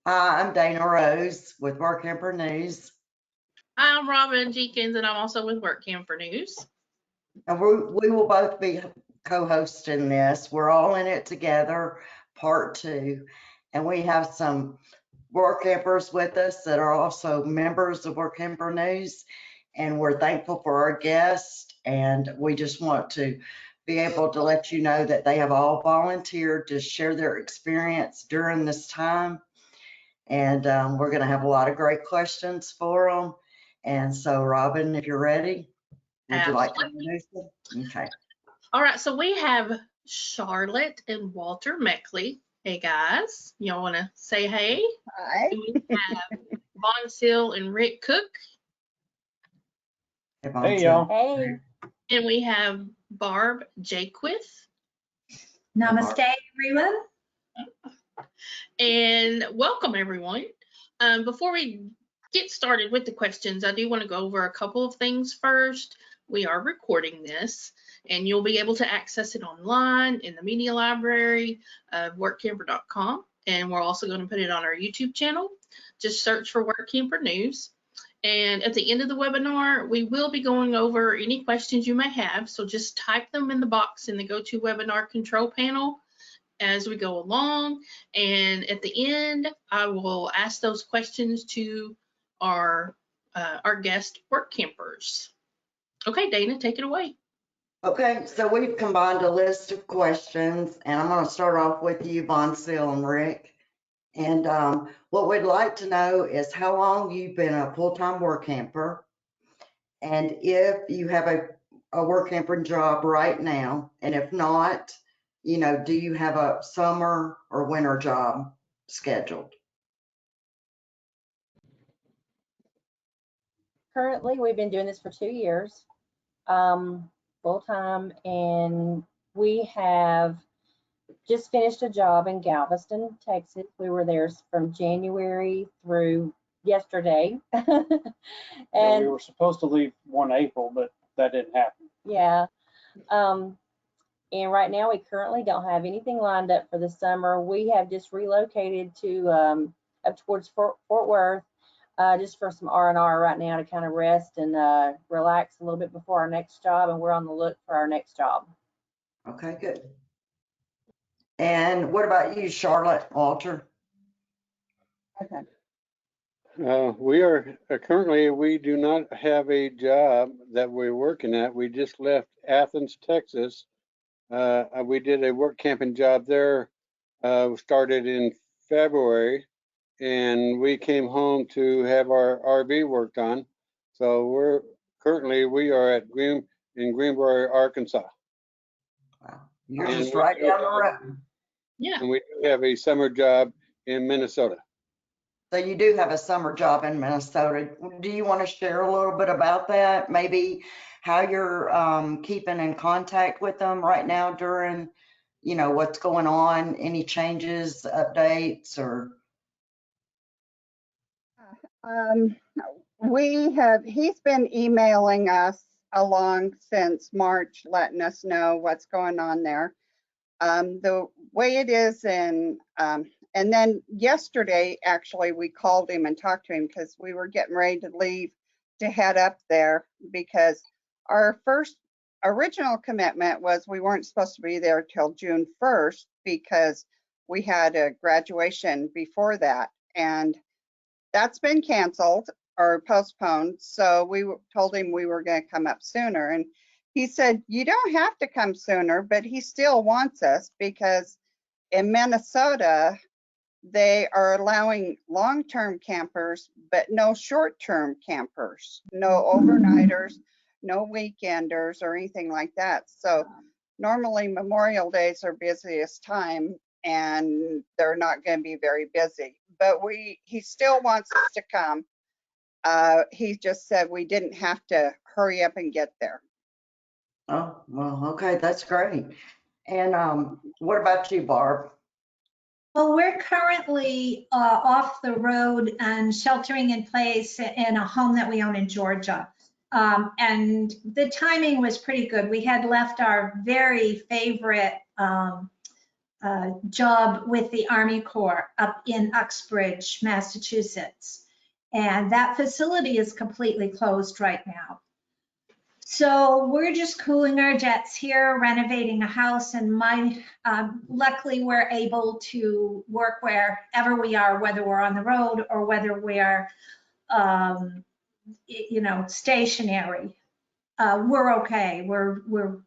Hi, I'm Dana Rose with Workamper News. I'm Robin Jenkins, and I'm also with Workamper News. And we will both be co-hosting this. We're all in it together, part two. And we have some Workampers with us that are also members of Workamper News. And we're thankful for our guests. And we just want to be able to let you know that they have all volunteered to share their experience during this time. And we're going to have a lot of great questions for them. And so, Robin, if you're ready, would you like to introduce them? Okay. All right, so we have Charlotte and Walter Meckley. Hey, guys. Y'all want to say hey? Hi. We have Vaughn Seal and Rick Cook. Hey, y'all. Hey. And we have Barb Jaquith. Namaste, everyone. And welcome, everyone. Before we get started with the questions, I do want to go over a couple of things first. We are recording this, and you'll be able to access it online in the media library of workamper.com. And we're also going to put it on our YouTube channel. Just search for Workamper News. And at the end of the webinar, we will be going over any questions you may have. So just type them in the box in the GoToWebinar control panel as we go along, and at the end I will ask those questions to our guest Workampers. Okay, Dana, take it away. Okay, so we've combined a list of questions, and I'm going to start off with you, Vaughn Seal and Rick. And what we'd like to know is how long you've been a full-time Workamper, and if you have a Workamper job right now, and if not, you know, do you have a summer or winter job scheduled? Currently, we've been doing this for 2 years, full time, and we have just finished a job in Galveston, Texas. We were there from January through yesterday. And we were supposed to leave 1 April, but that didn't happen. Yeah. And right now we currently don't have anything lined up for the summer. We have just relocated to up towards Fort Worth, just for some R&R right now to kind of rest and relax a little bit before our next job, and we're on the look for our next job. Okay, good. And what about you, Charlotte, Walter? Okay. We are currently, we do not have a job that we're working at. We just left Athens, Texas. We did a work camping job there. Started in February, and we came home to have our RV worked on. So we are at in Greenbrier, Arkansas. Wow, you're just right down the road. Yeah. And we do have a summer job in Minnesota. So you do have a summer job in Minnesota. Do you want to share a little bit about that? Maybe how you're keeping in contact with them right now during, you know, what's going on, any changes, updates, or? He's been emailing us along since March, letting us know what's going on there. The way it is and then yesterday, actually, we called him and talked to him because we were getting ready to leave to head up there, because our first original commitment was we weren't supposed to be there till June 1st because we had a graduation before that, and that's been canceled or postponed. So we told him we were going to come up sooner, and he said, you don't have to come sooner, but he still wants us because in Minnesota, they are allowing long-term campers, but no short-term campers, no overnighters, no weekenders or anything like that. So normally Memorial Days are busiest time, and they're not going to be very busy. But he still wants us to come. He just said we didn't have to hurry up and get there. Oh, well, okay, that's great. And what about you, Barb? Well, we're currently off the road and sheltering in place in a home that we own in Georgia. And the timing was pretty good. We had left our very favorite job with the Army Corps up in Uxbridge, Massachusetts. And that facility is completely closed right now. So we're just cooling our jets here, renovating a house, and luckily we're able to work wherever we are, whether we're on the road or whether we are, stationary. We're okay.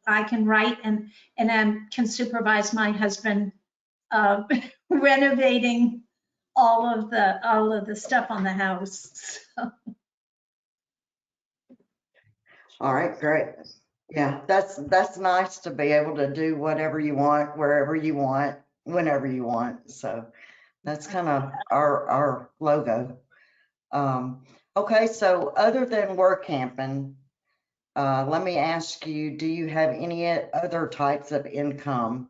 I can write and I can supervise my husband renovating all of the stuff on the house. So. All right, great. Yeah, that's nice to be able to do whatever you want, wherever you want, whenever you want. So that's kind of our logo. Okay, so other than Workamping, let me ask you, do you have any other types of income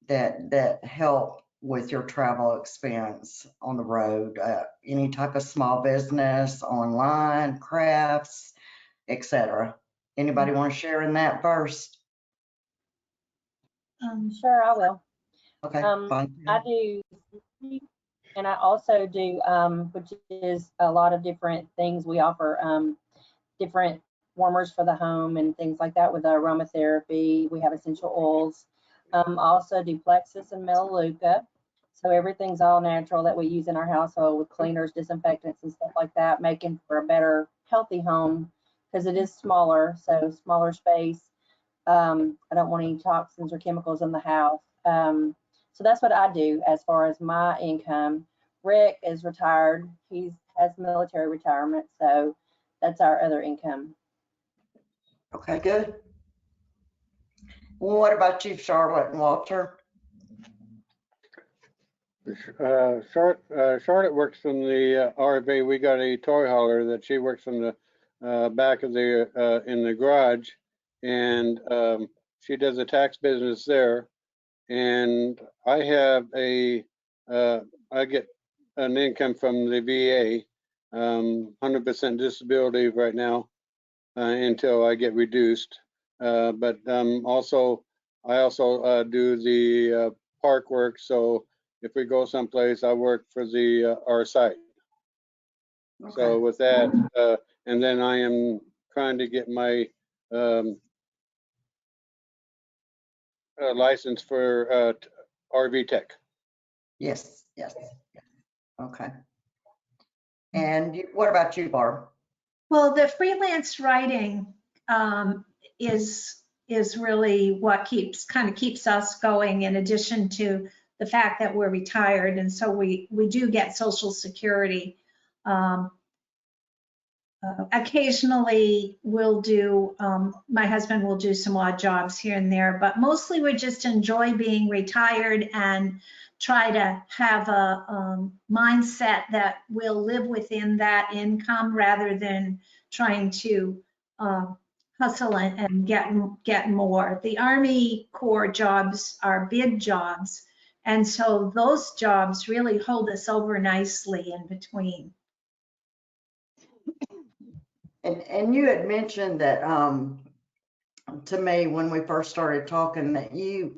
that help with your travel expense on the road? Any type of small business, online, crafts, etc. Anybody want to share in that first? Sure, I will. Okay, fine. I do, and I also do, which is a lot of different things. We offer different warmers for the home and things like that with aromatherapy. We have essential oils. I also do Plexus and Melaleuca. So everything's all natural that we use in our household with cleaners, disinfectants, and stuff like that, making for a better, healthy home because it is smaller, so smaller space. I don't want any toxins or chemicals in the house. So that's what I do as far as my income. Rick is retired. He has military retirement, so that's our other income. Okay, good. Well, what about you, Charlotte and Walter? Charlotte works in the RV. We got a toy hauler that she works in the back of the in the garage, and she does a tax business there. And I have I get an income from the VA, 100% disability right now until I get reduced. But I also do the park work. So if we go someplace, I work for our site. Okay. So with that, and then I am trying to get my license for RV tech. Yes. Okay. And what about you, Barb? Well, the freelance writing is really what keeps us going, in addition to the fact that we're retired, and so we do get Social Security. Occasionally we'll do, my husband will do some odd jobs here and there, but mostly we just enjoy being retired and try to have a mindset that we'll live within that income rather than trying to hustle and get more. The Army Corps jobs are big jobs, and so those jobs really hold us over nicely in between. And you had mentioned that to me when we first started talking that you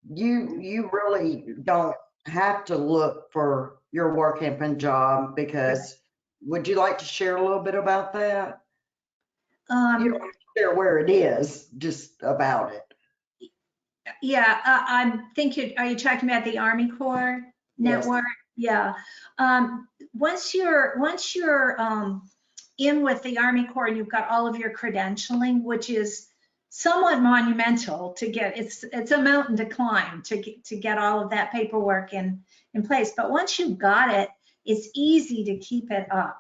really don't have to look for your Workamping job, because would you like to share a little bit about that? You don't have to share where it is, just about it. Yeah, I think are you talking about the Army Corps network? Yes. Yeah. Once you're in with the Army Corps and you've got all of your credentialing, which is somewhat monumental to get, it's a mountain to climb to get all of that paperwork in place. But once you've got it, it's easy to keep it up.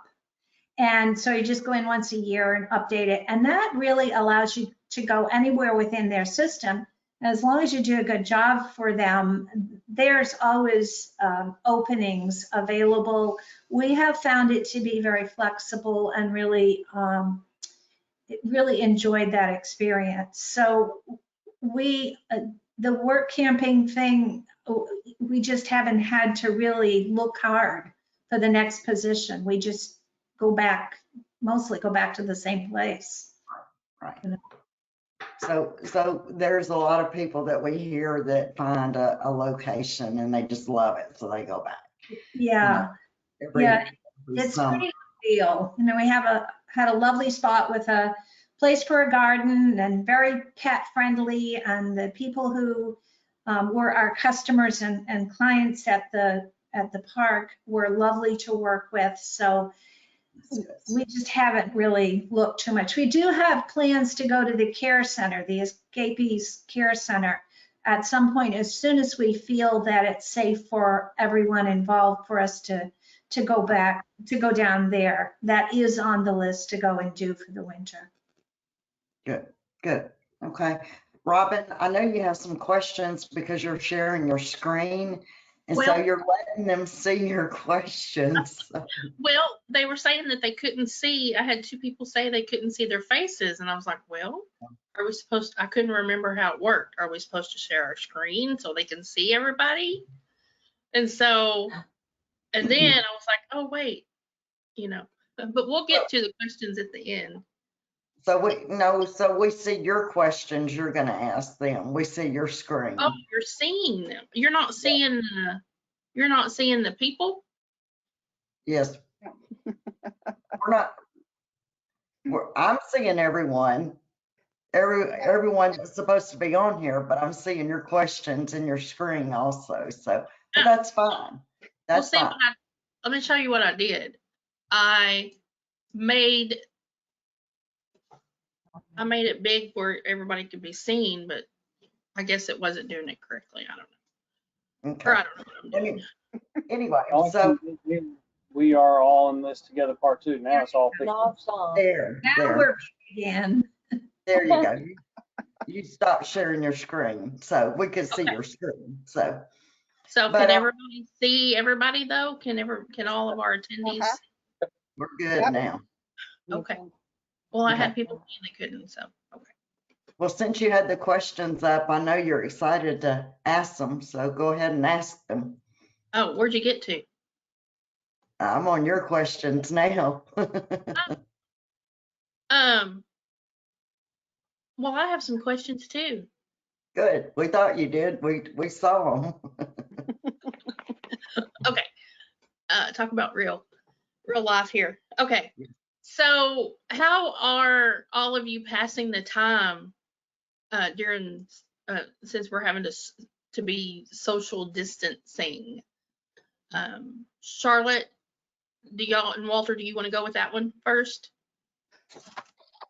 And so you just go in once a year and update it. And that really allows you to go anywhere within their system. As long as you do a good job for them, there's always openings available. We have found it to be very flexible and really enjoyed that experience. So the Workamping thing, we just haven't had to really look hard for the next position. We just mostly go back to the same place. Right. So there's a lot of people that we hear that find a location and they just love it, so they go back. Yeah, Every it's summer. pretty deal. You know, we had a lovely spot with a place for a garden and very pet friendly, and the people who were our customers and clients at the park were lovely to work with. So we just haven't really looked too much. We do have plans to go to the care center, the escapees care center, at some point, as soon as we feel that it's safe for everyone involved for us to go back, to go down there. That is on the list to go and do for the winter. Good. Okay. Robin, I know you have some questions because you're sharing your screen. And so Well- you're letting them see your questions. Well, they were saying that they couldn't see. I had 2 people say they couldn't see their faces, and I was like, well, are we supposed I couldn't remember how it worked. Are we supposed to share our screen so they can see everybody? And so, and then I was like, oh, wait, you know, but we'll get to the questions at the end. So we see your questions you're going to ask them. We see your screen. Oh, you're seeing them. You're not seeing the people? Yes. I'm seeing everyone. Everyone is supposed to be on here, but I'm seeing your questions in your screen also. So but that's fine. That's Well, see, fine. let me show you what I did. I made it big where everybody could be seen, but I guess it wasn't doing it correctly. I don't know. Okay. Or I don't know what I'm doing. Anyway, All so we are all in this together part 2. Now it's all fixed. No, song. Now we're again. there you go. You stop sharing your screen so we can see Okay. your screen. So So But, can everybody see everybody though? Can all of our attendees? Uh-huh. we're good Yep. now. Okay. Well, I had Okay. people saying they couldn't, so, okay. Well, since you had the questions up, I know you're excited to ask them, so go ahead and ask them. Oh, where'd you get to? I'm on your questions now. Well, I have some questions too. Good. We thought you did. We saw them. Okay. Talk about real life here. Okay. So how are all of you passing the time during since we're having to be social distancing? Charlotte, do y'all and Walter, do you want to go with that one first?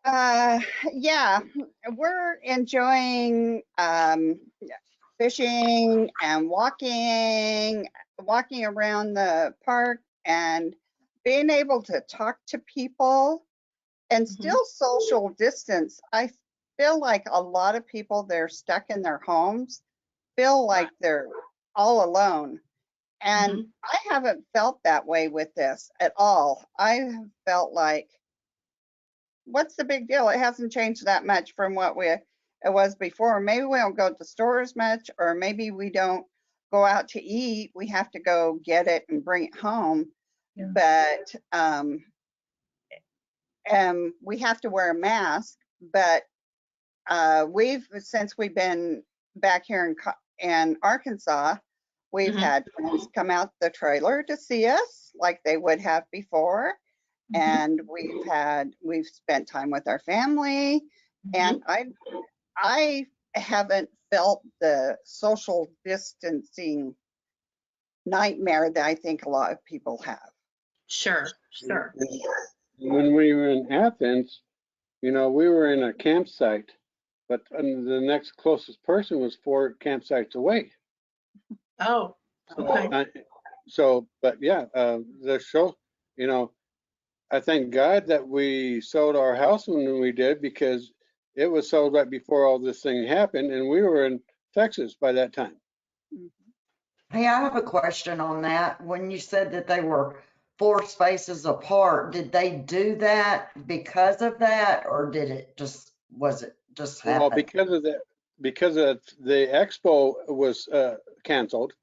Yeah, we're enjoying fishing and walking around the park and being able to talk to people and still social distance. I feel like a lot of people, they're stuck in their homes, feel like they're all alone. And I haven't felt that way with this at all. I have felt like, what's the big deal? It hasn't changed that much from what it was before. Maybe we don't go to the store as much, or maybe we don't go out to eat. We have to go get it and bring it home. Yeah. But we have to wear a mask. But since we've been back here in Arkansas, we've had friends come out the trailer to see us like they would have before. And we've spent time with our family, and I haven't felt the social distancing nightmare that I think a lot of people have. Sure. When we were in Athens, we were in a campsite, but the next closest person was 4 campsites away. Oh, okay. But yeah, the show, I thank God that we sold our house when we did, because it was sold right before all this thing happened, and we were in Texas by that time. Hey, I have a question on that. When you said that they were 4 spaces apart, did they do that because of that, or was it just happen? Well, because of the expo was canceled,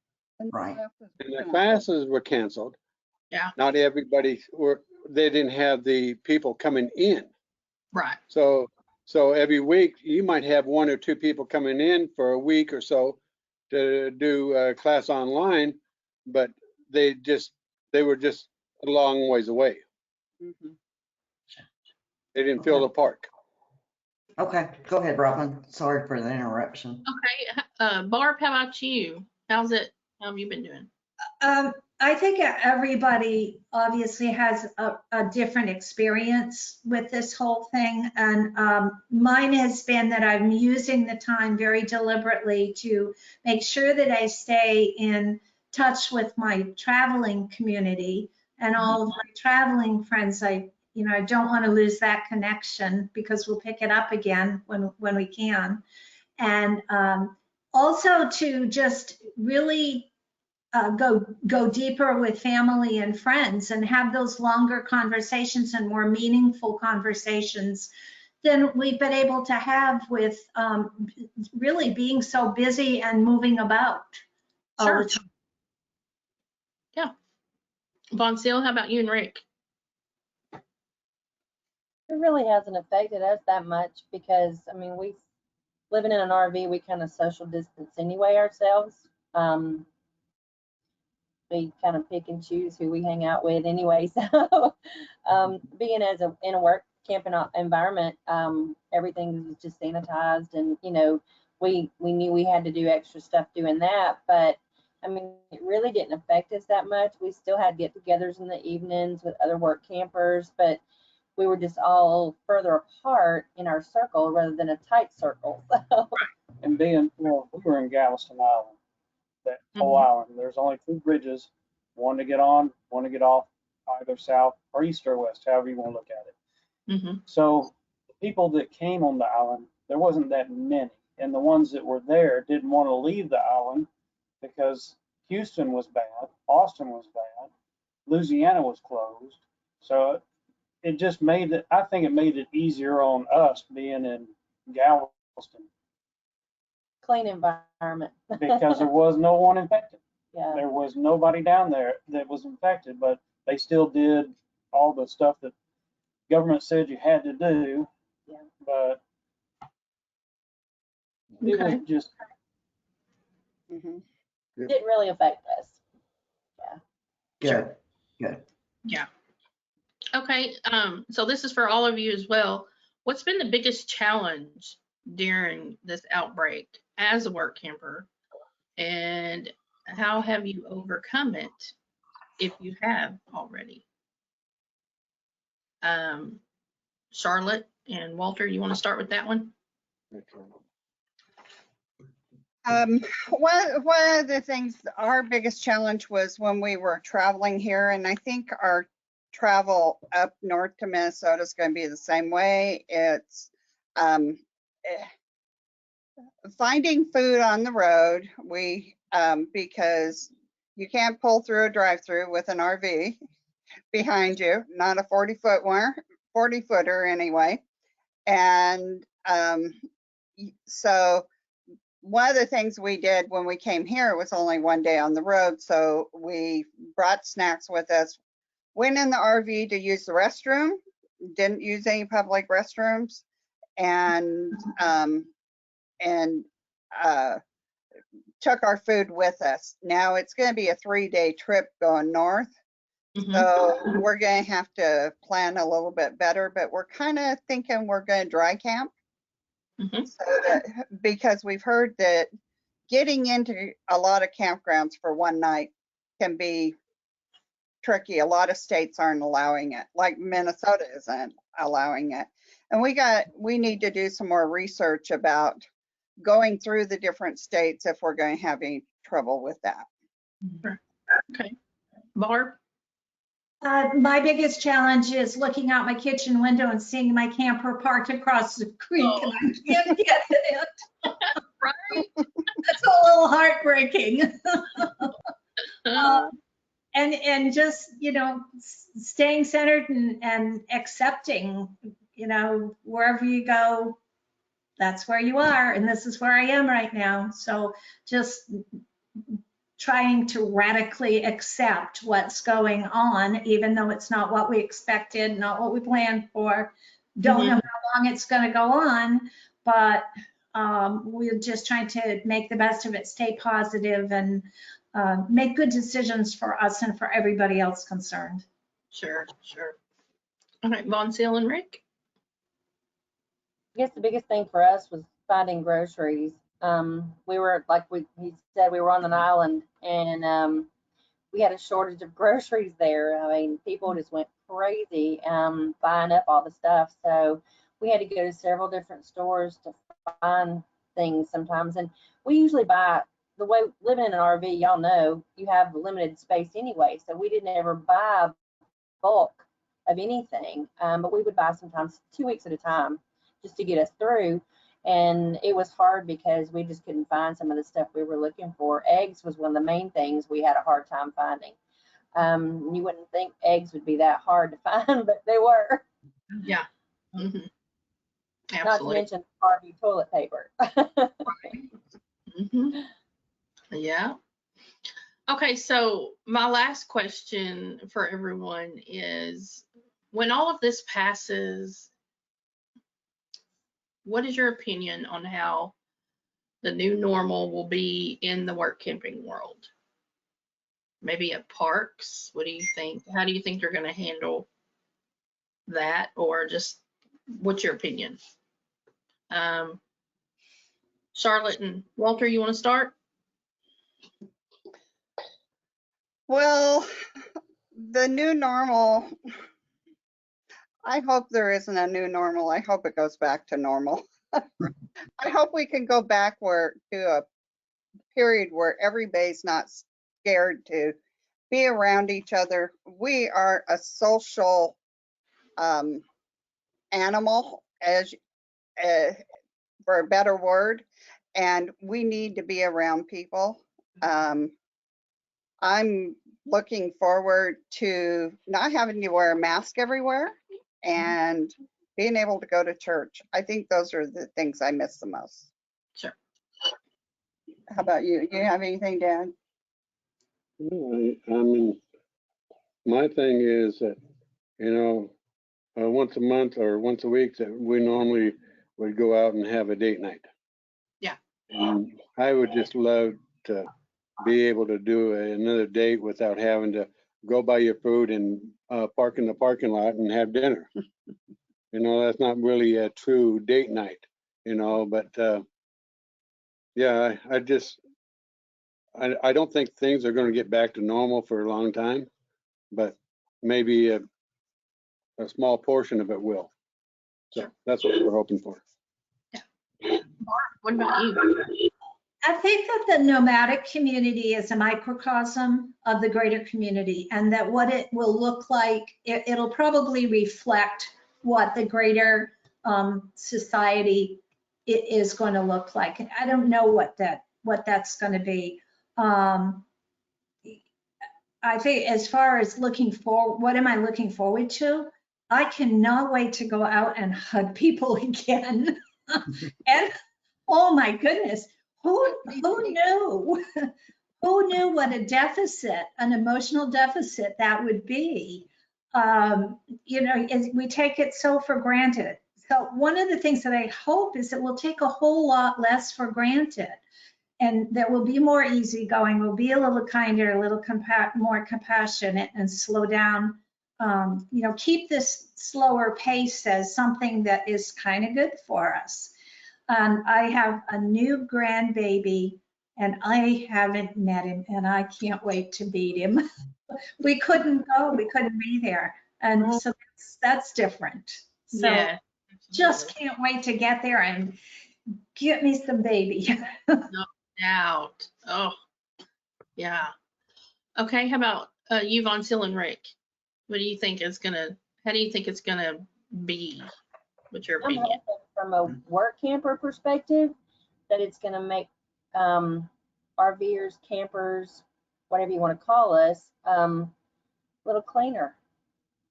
Right. and the classes were canceled. Yeah. Not everybody they didn't have the people coming in. Right. So So every week you might have 1 or 2 people coming in for a week or so to do a class online, but they were just a long ways away. Mhm. They didn't fill the park. Okay, go ahead, Robin. Sorry for the interruption. Okay, Barb, how about you? How have you been doing? I think everybody obviously has a different experience with this whole thing. And mine has been that I'm using the time very deliberately to make sure that I stay in touch with my traveling community and all of my traveling friends. I don't want to lose that connection because we'll pick it up again when we can. And also to just really go deeper with family and friends and have those longer conversations and more meaningful conversations than we've been able to have with really being so busy and moving about all Sure. the time. Yeah. Von Seal, how about you and Rick? It really hasn't affected us that much because, I mean, we living in an RV, we kind of social distance anyway ourselves. We kind of pick and choose who we hang out with anyway. So being in a work camping environment, everything is just sanitized, and we knew we had to do extra stuff doing that, but I mean, it really didn't affect us that much. We still had get-togethers in the evenings with other work campers, but we were just all further apart in our circle rather than a tight circle. So. And we were in Galveston Island, that whole island. There's only 2 bridges, one to get on, one to get off, either south or east or west, however you want to look at it. So the people that came on the island, there wasn't that many. And the ones that were there didn't want to leave the island because Houston was bad, Austin was bad, Louisiana was closed. So it just I think it made it easier on us being in Galveston. Clean environment. Because there was no one infected. Yeah. There was nobody down there that was infected, but they still did all the stuff that government said you had to do. Yeah. But it was just. Mhm. Didn't really affect us. Good, good. Yeah. Okay, so this is for all of you as well. What's been the biggest challenge during this outbreak as a work camper, and how have you overcome it if you have already? Charlotte and Walter, you want to start with that one? One of the things, our biggest challenge was when we were traveling here, and I think our travel up north to Minnesota is going to be the same way. It's finding food on the road. Because you can't pull through a drive-through with an RV behind you, not a 40-footer anyway. And so one of the things we did when we came here, it was only one day on the road, so we brought snacks with us, went in the RV to use the restroom, didn't use any public restrooms, and took our food with us. Now it's going to be a 3-day trip going north, so we're going to have to plan a little bit better, but we're kind of thinking we're going to dry camp. So because we've heard that getting into a lot of campgrounds for one night can be tricky. A lot of states aren't allowing it, like Minnesota isn't allowing it. And we need to do some more research about going through the different states if we're going to have any trouble with that. Okay. Barb? My biggest challenge is looking out my kitchen window and seeing my camper parked across the creek and I can't get it. Right? That's a little heartbreaking. And just, staying centered and accepting, wherever you go, that's where you are. And this is where I am right now. So just trying to radically accept what's going on, even though it's not what we expected, not what we planned for, Don't know how long it's going to go on, but we're just trying to make the best of it, stay positive, and make good decisions for us and for everybody else concerned. Sure. All right, Von Seal and Rick. I guess the biggest thing for us was finding groceries. We were, like he said, we were on an island, and we had a shortage of groceries there. I mean, people just went crazy buying up all the stuff. So we had to go to several different stores to find things sometimes. And we usually buy, the way living in an RV, y'all know, you have limited space anyway. So we didn't ever buy bulk of anything, but we would buy sometimes 2 weeks at a time just to get us through. And it was hard because we just couldn't find some of the stuff we were looking for. Eggs was one of the main things we had a hard time finding. You wouldn't think eggs would be that hard to find, but they were. Yeah. Mm-hmm. Not to Absolutely. mention Harvey toilet paper. Mm-hmm. Yeah. Okay, so my last question for everyone is, when all of this passes, what is your opinion on how the new normal will be in the work camping world? Maybe at parks? What do you think? How do you think you're going to handle that? Or just, what's your opinion? Charlotte and Walter, you want to start? Well, the new normal, I hope there isn't a new normal. I hope it goes back to normal. I hope we can go back to a period where everybody's not scared to be around each other. We are a social animal, for a better word, and we need to be around people. I'm looking forward to not having to wear a mask everywhere and being able to go to church. I think those are the things I miss the most. Sure. How about you? You have anything, Dan? I mean, my thing is that, once a month or once a week that we normally would go out and have a date night. Yeah. And I would just love to be able to do another date without having to go buy your food and park in the parking lot and have dinner. That's not really a true date night, but yeah, I don't think things are going to get back to normal for a long time, but maybe a small portion of it will. So Sure. that's what we're hoping for. What about you? I think that the nomadic community is a microcosm of the greater community, and that what it will look like, it'll probably reflect what the greater society is going to look like. And I don't know what that's going to be. I think as far as looking forward, what am I looking forward to? I cannot wait to go out and hug people again. And oh my goodness, who knew? Who knew what a deficit, an emotional deficit that would be? We take it so for granted. So one of the things that I hope is that we'll take a whole lot less for granted, and that we'll be more easygoing, we'll be a little kinder, a little more compassionate, and slow down. Keep this slower pace as something that is kind of good for us. I have a new grandbaby, and I haven't met him, and I can't wait to meet him. We couldn't go, we couldn't be there, and so that's different. So Yeah. just can't wait to get there and get me some baby. No doubt. Oh, yeah. Okay, how about you, Von Seal and Rick? What do you think how do you think it's gonna be? What's your I'm opinion? hoping from a work camper perspective that it's going to make RVers, campers, whatever you want to call us, a little cleaner.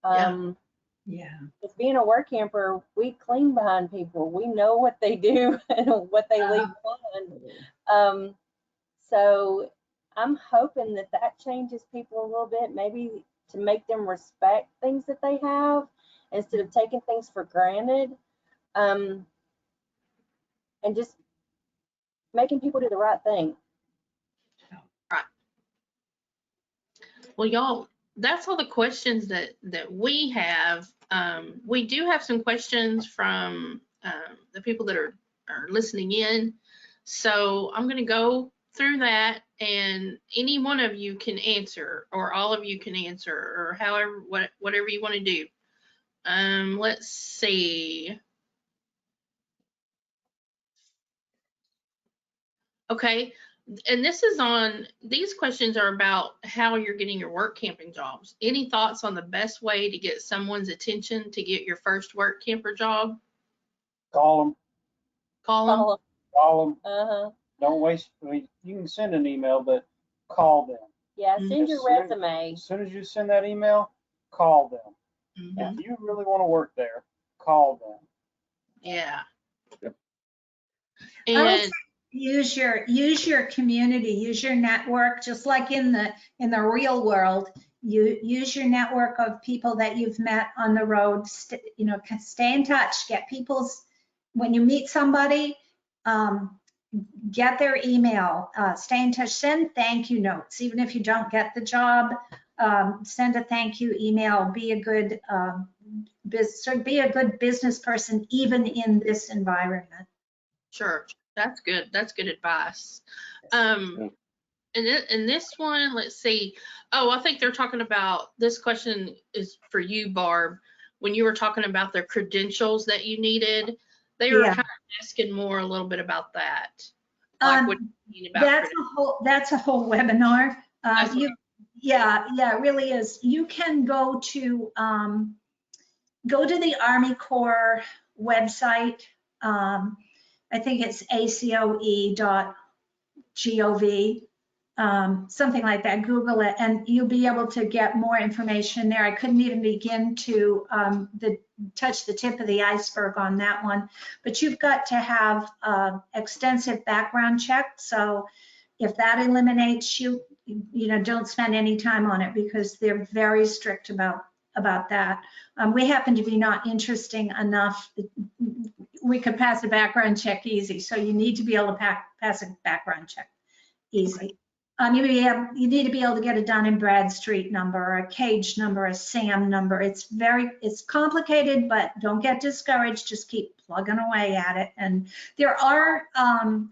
Yeah. With being a work camper, we clean behind people. We know what they do and what they leave behind. So I'm hoping that changes people a little bit. Maybe to make them respect things that they have instead of taking things for granted, and just making people do the right thing. Right. Well, y'all, that's all the questions that we have. We do have some questions from the people that are listening in. So I'm going to go through that, and any one of you can answer, or all of you can answer, or however, whatever you want to do. Let's see. Okay, and these questions are about how you're getting your work camping jobs. Any thoughts on the best way to get someone's attention to get your first work camper job? Call them. Call them. Call them. Uh-huh. Don't waste, I mean, you can send an email, but call them. Yeah, send your resume. As soon as you send that email, call them. Mhm. If you really want to work there, call them. Yeah. Yep. I would And say use your community, use your network, just like in the real world. You use your network of people that you've met on the road. Stay in touch. Get people's, when you meet somebody, get their email. Stay in touch. Send thank you notes, even if you don't get the job. Send a thank you email. Be a good business person, even in this environment. sure, that's good. That's good advice. And this one, let's see. Oh, I think they're talking about, this question is for you, Barb. When you were talking about the credentials that you needed, they were Yeah. kind of asking more a little bit about that. Like what you mean about That's a whole webinar. That's what- Yeah, it really is. You can go to the Army Corps website. I think it's acoe.gov, something like that. Google it, and you'll be able to get more information there. I couldn't even begin to touch the tip of the iceberg on that one. But you've got to have extensive background check. So if that eliminates you, don't spend any time on it, because they're very strict about that. We happen to be not interesting enough. We could pass a background check easy. So you need to be able to pass a background check easy. You need to be able to get a Dun & Bradstreet number, a Cage number, a SAM number. It's complicated, but don't get discouraged. Just keep plugging away at it. And there are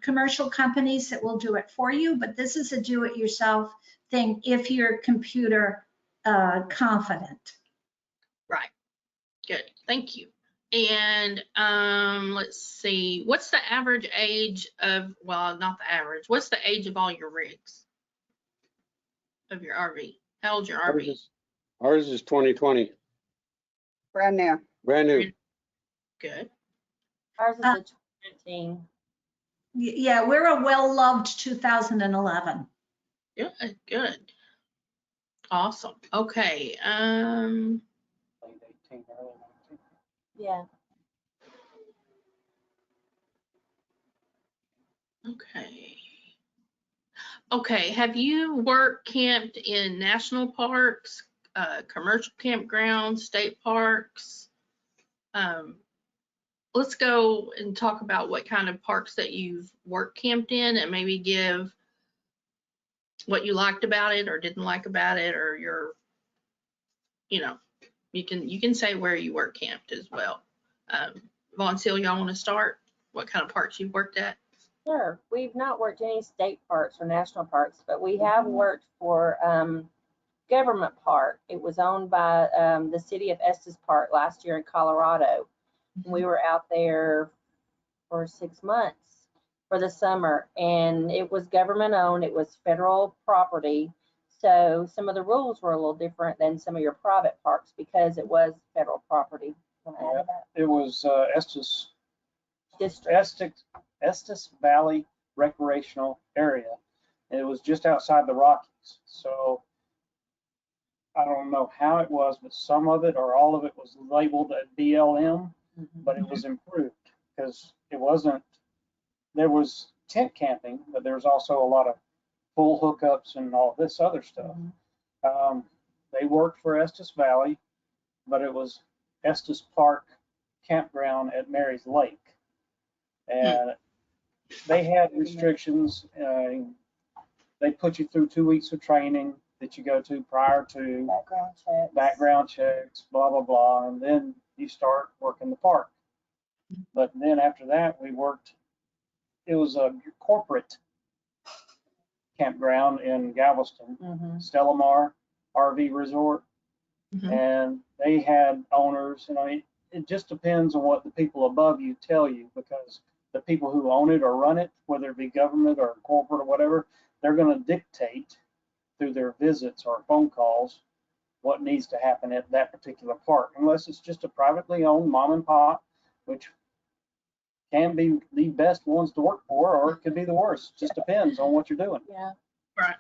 commercial companies that will do it for you, but this is a do-it-yourself thing if you're computer confident. Right. Good. Thank you. And let's see. What's the average age of, well, not the average. What's the age of all your rigs of your RV? How old's your RV? Ours is 2020, Brand new. brand new. Good. Ours is a 2019. Yeah, we're a well-loved 2011. Good. Good. Awesome. Okay. Late 18, early 19. Yeah. Okay. Okay. Have you work camped in national parks, commercial campgrounds, state parks? Let's go and talk about what kind of parks that you've work camped in, and maybe give what you liked about it or didn't like about it, or your, you can say where you work camped as well. Von Seal, y'all want to start? What kind of parks you've worked at? Sure. We've not worked any state parks or national parks, but we have worked for government park. It was owned by the city of Estes Park last year in Colorado. We were out there for 6 months for the summer, and it was government owned. It was federal property. So some of the rules were a little different than some of your private parks because it was federal property. Yeah, it was Estes Valley Recreational Area. And it was just outside the Rockies. So I don't know how it was, but some of it or all of it was labeled a BLM, but it was improved because there was tent camping, but there was also a lot of full hookups and all this other stuff. they worked for Estes Valley, but it was Estes Park Campground at Mary's Lake. And they had restrictions. They put you through 2 weeks of training that you go to prior to background checks, blah, blah, blah. And then you start working the park. But then after that, we worked, it was a corporate campground in Galveston, Stellamar RV Resort. And they had owners, and I mean, it just depends on what the people above you tell you, because the people who own it or run it, whether it be government or corporate or whatever, they're going to dictate through their visits or phone calls what needs to happen at that particular park, unless it's just a privately owned mom and pop, which can be the best ones to work for, or it could be the worst. Just depends on what you're doing. Yeah. Right.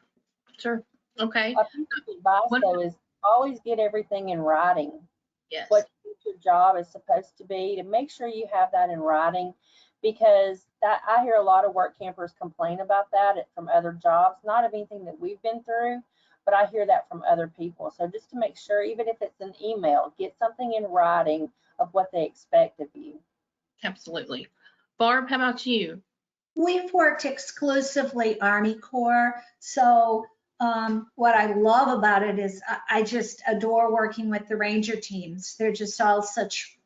Sure. Okay. I think the advice though is always get everything in writing. Yes. What your job is supposed to be, to make sure you have that in writing, because that I hear a lot of work campers complain about that from other jobs, not of anything that we've been through, but I hear that from other people. So just to make sure, even if it's an email, get something in writing of what they expect of you. Absolutely. Barb, how about you? We've worked exclusively Army Corps, so what I love about it is I just adore working with the Ranger teams. They're just all such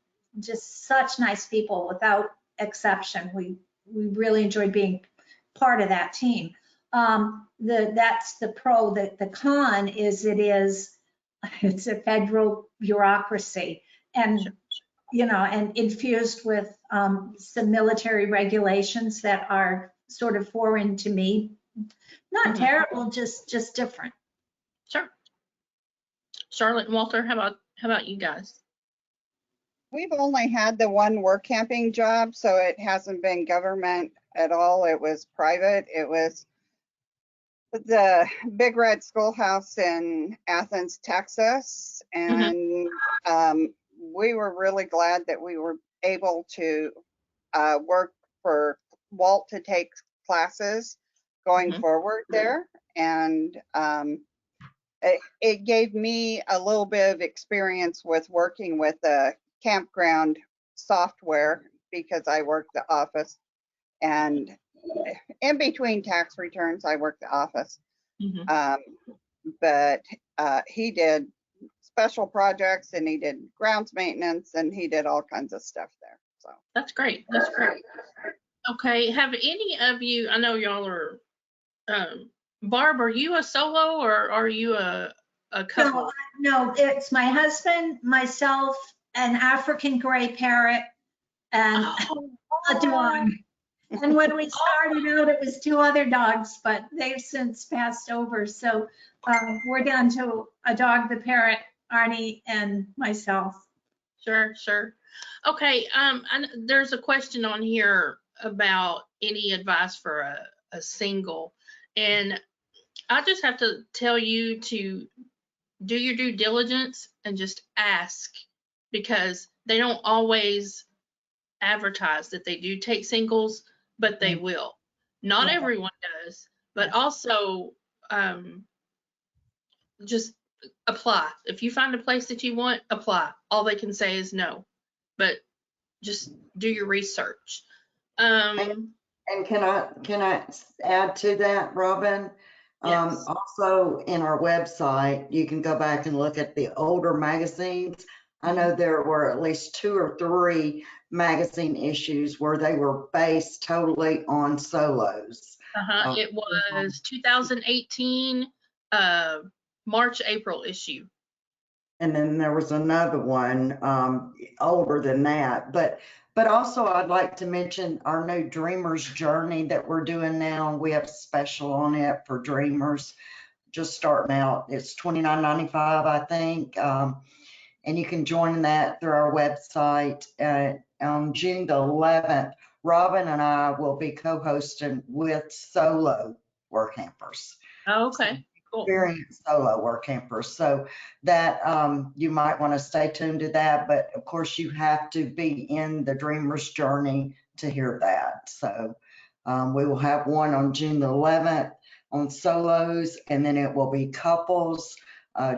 nice people without exception. We really enjoyed being part of that team. That's the pro. The con is it's a federal bureaucracy, and and infused with some military regulations that are sort of foreign to me. Not terrible, just different. Sure. Charlotte and Walter, how about you guys? We've only had the one work camping job, so it hasn't been government at all. It was private. It was the Big Red Schoolhouse in Athens, Texas. And we were really glad that we were able to work for Walt to take classes going forward there. And it gave me a little bit of experience with working with the campground software, because I work the office, and in between tax returns I work the office. But he did special projects, and he did grounds maintenance, and he did all kinds of stuff there. So that's great. That's great. Okay, have any of you, I know y'all are, Barb, are you a solo or are you a couple? No, it's my husband, myself, an African gray parrot, and a dog. And when we started out, it was 2 other dogs, but they've since passed over. So we're down to a dog, the parrot, Arnie, and myself. Sure. Okay, there's a question on here about any advice for a single. And I just have to tell you to do your due diligence and just ask, because they don't always advertise that they do take singles, but they will. Not everyone does, but also just apply. If you find a place that you want, apply. All they can say is no, but just do your research. And can I add to that, Robin? Yes. Also in our website, you can go back and look at the older magazines. I know there were at least 2 or 3 magazine issues where they were based totally on solos. It was 2018 March, April issue. And then there was another one older than that. But also I'd like to mention our new Dreamers Journey that we're doing now. We have a special on it for Dreamers, just starting out. It's $29.95, I think. And you can join that through our website. On June the 11th, Robin and I will be co-hosting with solo Workampers. Oh, okay. Cool. Experienced solo Workampers. So that you might want to stay tuned to that, but of course you have to be in the Dreamer's Journey to hear that. So we will have one on June the 11th on solos, and then it will be couples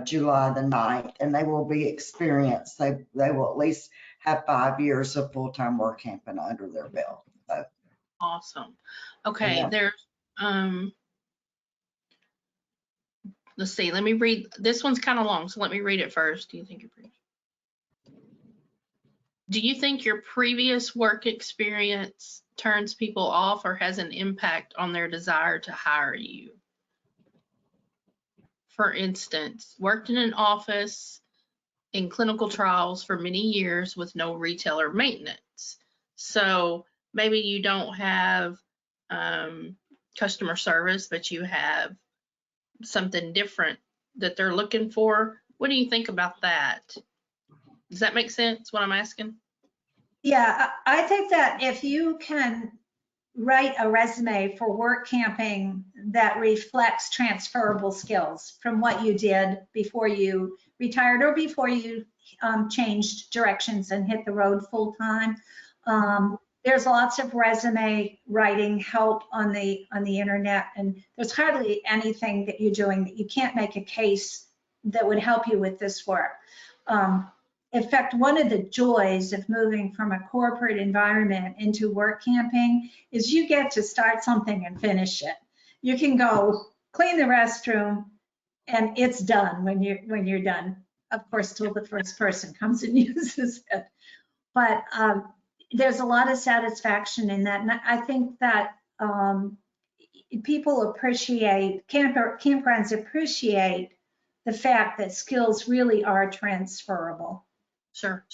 July the 9th, and they will be experienced. They will at least have 5 years of full-time work camping under their belt. So, Awesome. Okay, Yeah. there's, let's see, let me read. This one's kind of long, so let me read it first. Do you think your previous work experience turns people off or has an impact on their desire to hire you? For instance, worked in an office in clinical trials for many years with no retailer maintenance. So maybe you don't have customer service, but you have something different that they're looking for. What do you think about that? Does that make sense, what I'm asking? Yeah, I think that if you can write a resume for work camping that reflects transferable skills from what you did before you retired or before you changed directions and hit the road full time. There's lots of resume writing help on the internet, and there's hardly anything that you're doing that you can't make a case that would help you with this work. In fact, one of the joys of moving from a corporate environment into work camping is you get to start something and finish it. You can go clean the restroom and it's done when you're done. Of course, till the first person comes and uses it. But there's a lot of satisfaction in that. And I think that people appreciate, campgrounds appreciate the fact that skills really are transferable. Sure.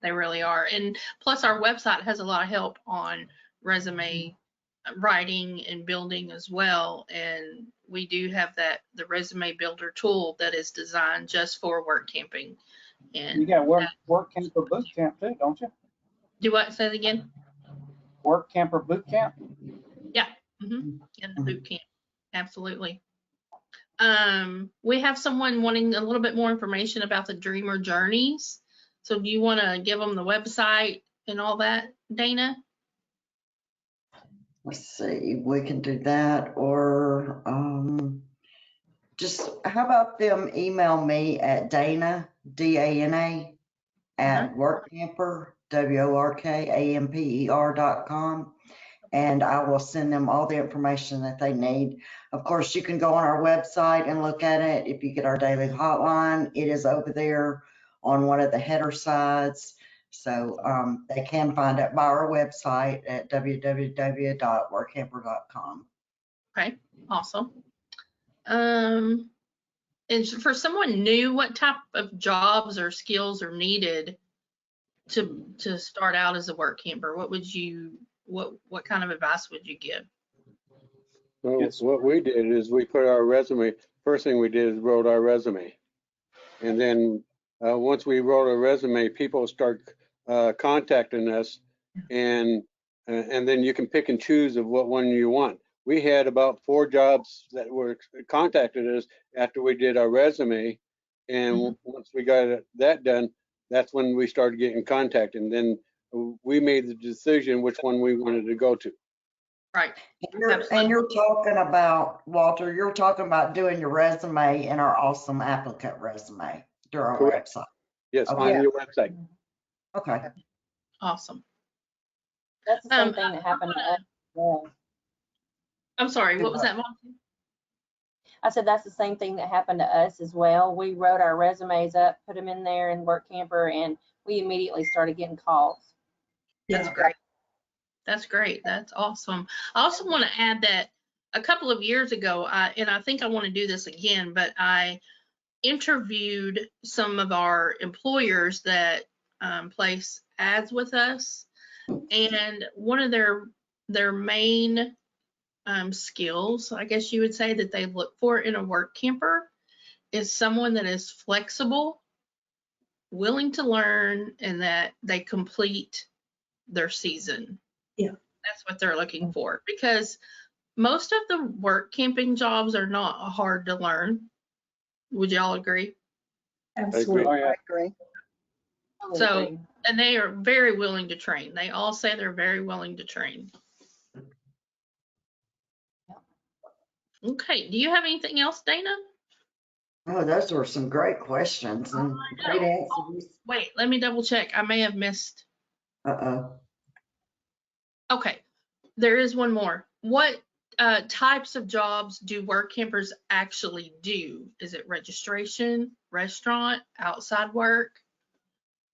They really are. And plus our website has a lot of help on resume writing and building as well. And we do have the resume builder tool that is designed just for work camping. And You got Workamper boot camp too, don't you? do what? Say it again. Workamper boot camp. Yeah. In the boot camp. Absolutely. We have someone wanting a little bit more information about the Dreamer Journeys. So do you want to give them the website and all that, Dana? let's see, we can do that, or just how about them email me at Dana, D-A-N-A, at Workamper, WORKAMPER.com, and I will send them all the information that they need. Of course, you can go on our website and look at it. If you get our daily hotline, it is over there on one of the header sides. So they can find it by our website at www.workamper.com. Okay, awesome. And for someone new, what type of jobs or skills are needed to start out as a work camper? What would you, what kind of advice would you give? Well, what we did is we put our resume, first thing we did is wrote our resume. And then once we wrote a resume, people start contacting us, and then you can pick and choose of what one you want. We had about 4 jobs that were contacted us after we did our resume, and once we got that done, that's when we started getting contacted, and then we made the decision which one we wanted to go to. Right. And you're talking about, Walter, you're talking about doing your resume in our awesome applicant resume through our website. Yes, Okay. on your website. Okay. Awesome. That's the same thing that happened to us. Yeah. I'm sorry, what was that, Monty? I said that's the same thing that happened to us as well. We wrote our resumes up, put them in there in Workamper, and we immediately started getting calls. That's great. That's great. That's awesome. I also want to add that a couple of years ago, and I think I want to do this again, but I interviewed some of our employers that place ads with us, and one of their main skills, I guess you would say, that they look for in a work camper is someone that is flexible, willing to learn, and that they complete their season. Yeah. That's what they're looking for, because most of the work camping jobs are not hard to learn. Would y'all agree? Absolutely. Oh, yeah. I agree. So, and they are very willing to train. They all say they're very willing to train. Okay, do you have anything else, Dana? Oh, those were some great questions and great answers. Wait, let me double check. I may have missed. Uh-oh. Okay, there is one more. What types of jobs do Workampers actually do? Is it registration, restaurant, outside work?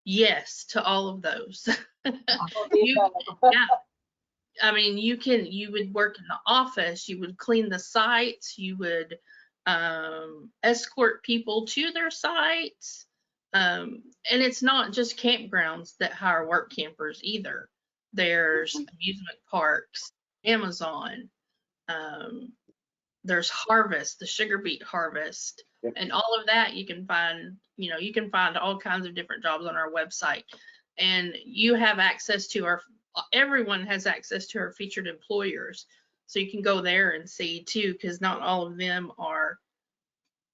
Yes, to all of those. Yeah, I mean, you would work in the office, you would clean the sites, you would escort people to their sites. And it's not just campgrounds that hire work campers either. There's amusement parks, Amazon, there's Harvest, the sugar beet harvest, Yep. and all of that you can find, you can find all kinds of different jobs on our website. And you have access to everyone has access to our featured employers. So you can go there and see too, because not all of them are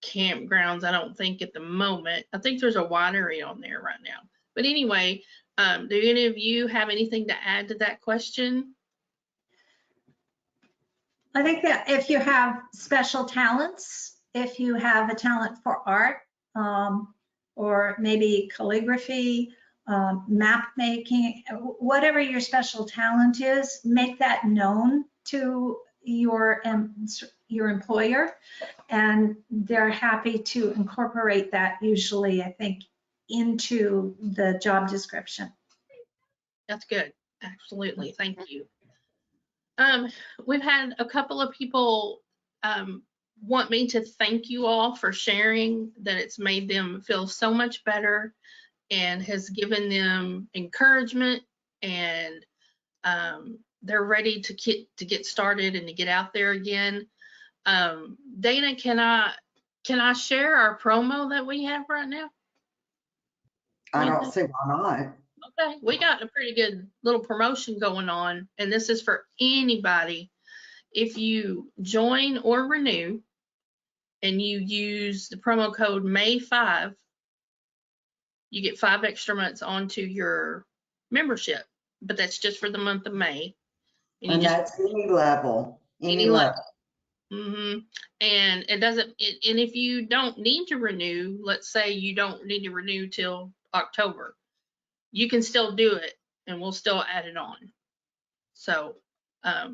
campgrounds, I don't think at the moment. I think there's a winery on there right now. But anyway, do any of you have anything to add to that question? I think that if you have special talents, if you have a talent for art, or maybe calligraphy, map making, whatever your special talent is, make that known to your employer, and they're happy to incorporate that usually, I think, into the job description. That's good. Absolutely. Thank you. We've had a couple of people want me to thank you all for sharing, that it's made them feel so much better and has given them encouragement, and they're ready to get started and to get out there again. Dana, can I share our promo that we have right now? I don't see why not. Okay, we got a pretty good little promotion going on, and this is for anybody. If you join or renew and you use the promo code May5, you get 5 extra months onto your membership, but that's just for the month of May. And that's any level, any level. Mm-hmm. And it doesn't, and if you don't need to renew, let's say you don't need to renew till October, you can still do it and we'll still add it on. So I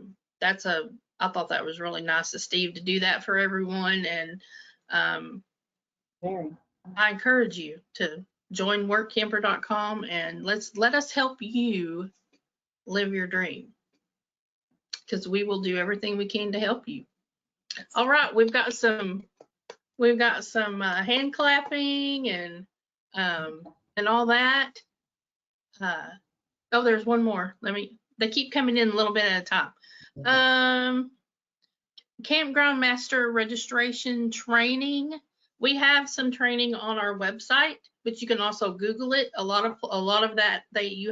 thought that was really nice of Steve to do that for everyone. And I encourage you to join workamper.com and let us help you live your dream, because we will do everything we can to help you. All right, we've got some hand clapping and all that. Oh, there's one more. They keep coming in a little bit at a time. Campground Master registration training. We have some training on our website, but you can also Google it. A lot of that they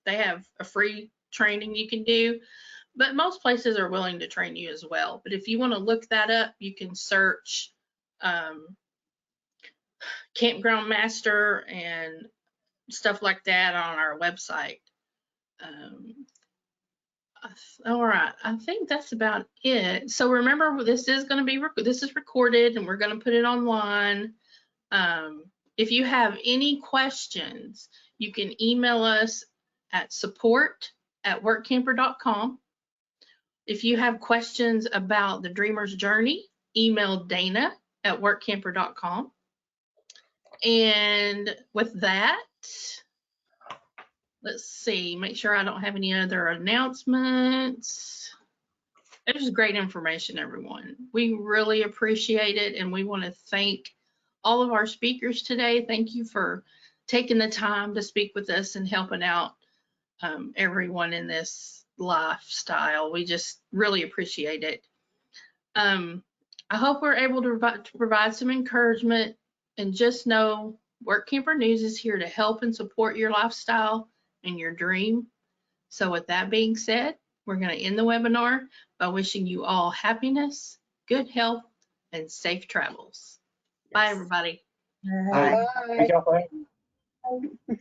have a free training you can do, but most places are willing to train you as well. But if you want to look that up, you can search Campground Master and stuff like that on our website. All right, I think that's about it. So remember, this is recorded and we're going to put it online. If you have any questions, you can email us at support@workamper.com. If you have questions about the Dreamer's Journey, email Dana@workamper.com. And with that, let's see, make sure I don't have any other announcements. It was great information, everyone. We really appreciate it, and we want to thank all of our speakers today. Thank you for taking the time to speak with us and helping out everyone in this lifestyle. We just really appreciate it. I hope we're able to provide some encouragement, and just know Workamper News is here to help and support your lifestyle and your dream. So with that being said, we're going to end the webinar by wishing you all happiness, good health, and safe travels. Bye, everybody. Bye. Thank y'all for having me.